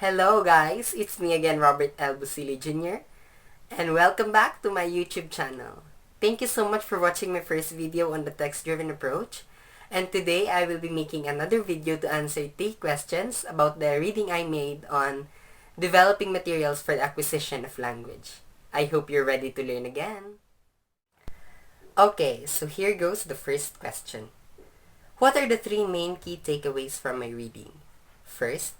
Hello guys, it's me again, Robert L. Busili Jr. and welcome back to my YouTube channel. Thank you so much for watching my first video on the text-driven approach, and today I will be making another video to answer 3 questions about the reading I made on developing materials for the acquisition of language. I hope you're ready to learn again. Okay, so here goes the first question. What are the 3 main key takeaways from my reading? First,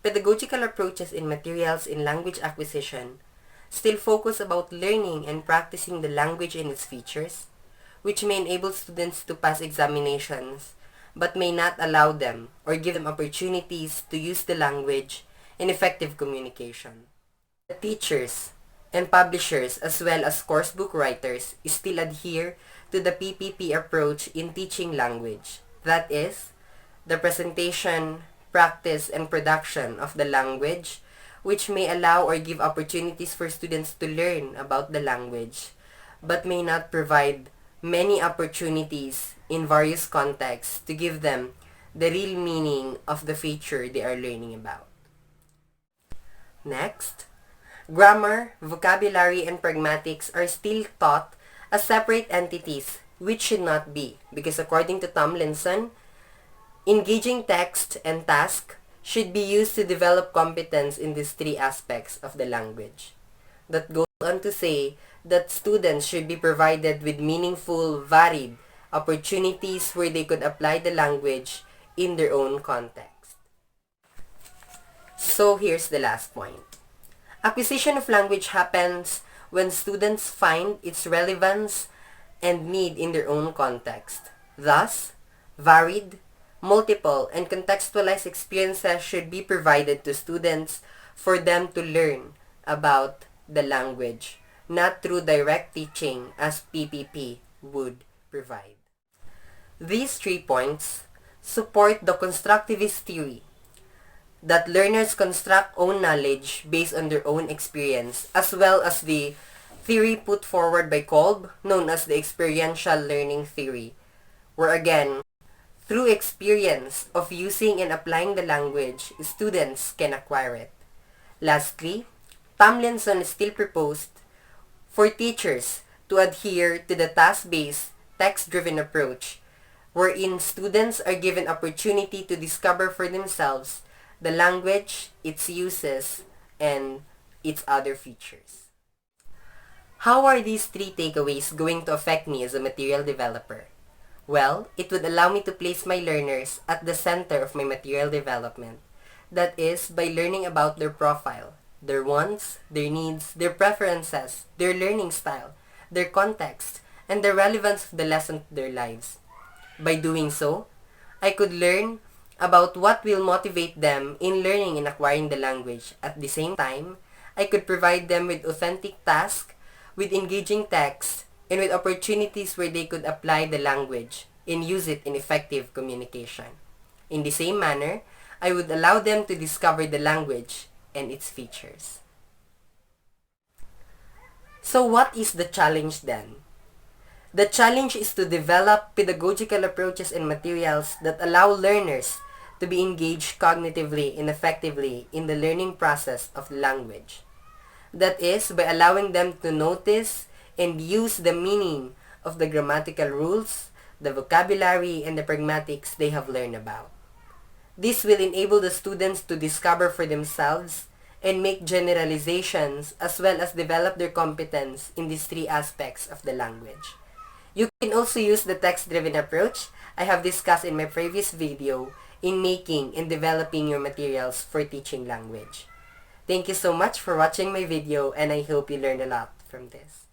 pedagogical approaches in materials in language acquisition still focus about learning and practicing the language and its features, which may enable students to pass examinations, but may not allow them or give them opportunities to use the language in effective communication. The teachers and publishers as well as coursebook writers still adhere to the PPP approach in teaching language. That is, the presentation, practice, and production of the language, which may allow or give opportunities for students to learn about the language, but may not provide many opportunities in various contexts to give them the real meaning of the feature they are learning about. Next, grammar, vocabulary, and pragmatics are still taught as separate entities, which should not be, because according to Tomlinson, engaging text and task should be used to develop competence in these 3 aspects of the language. That goes on to say that students should be provided with meaningful, varied opportunities where they could apply the language in their own context. So here's the last point. Acquisition of language happens when students find its relevance and need in their own context. Thus, varied, multiple, and contextualized experiences should be provided to students for them to learn about the language, not through direct teaching as PPP would provide. These 3 points support the constructivist theory that learners construct own knowledge based on their own experience, as well as the theory put forward by Kolb, known as the experiential learning theory, where again, through experience of using and applying the language, students can acquire it. Lastly, Tomlinson still proposed for teachers to adhere to the task-based, text-driven approach, wherein students are given opportunity to discover for themselves the language, its uses, and its other features. How are these 3 takeaways going to affect me as a material developer? Well, it would allow me to place my learners at the center of my material development. That is, by learning about their profile, their wants, their needs, their preferences, their learning style, their context, and the relevance of the lesson to their lives. By doing so, I could learn about what will motivate them in learning and acquiring the language. At the same time, I could provide them with authentic tasks, with engaging text, and with opportunities where they could apply the language and use it in effective communication. In the same manner, I would allow them to discover the language and its features. So what is the challenge then? The challenge is to develop pedagogical approaches and materials that allow learners to be engaged cognitively and effectively in the learning process of language. That is, by allowing them to notice and use the meaning of the grammatical rules, the vocabulary, and the pragmatics they have learned about. This will enable the students to discover for themselves and make generalizations as well as develop their competence in these 3 aspects of the language. You can also use the text-driven approach I have discussed in my previous video in making and developing your materials for teaching language. Thank you so much for watching my video, and I hope you learned a lot from this.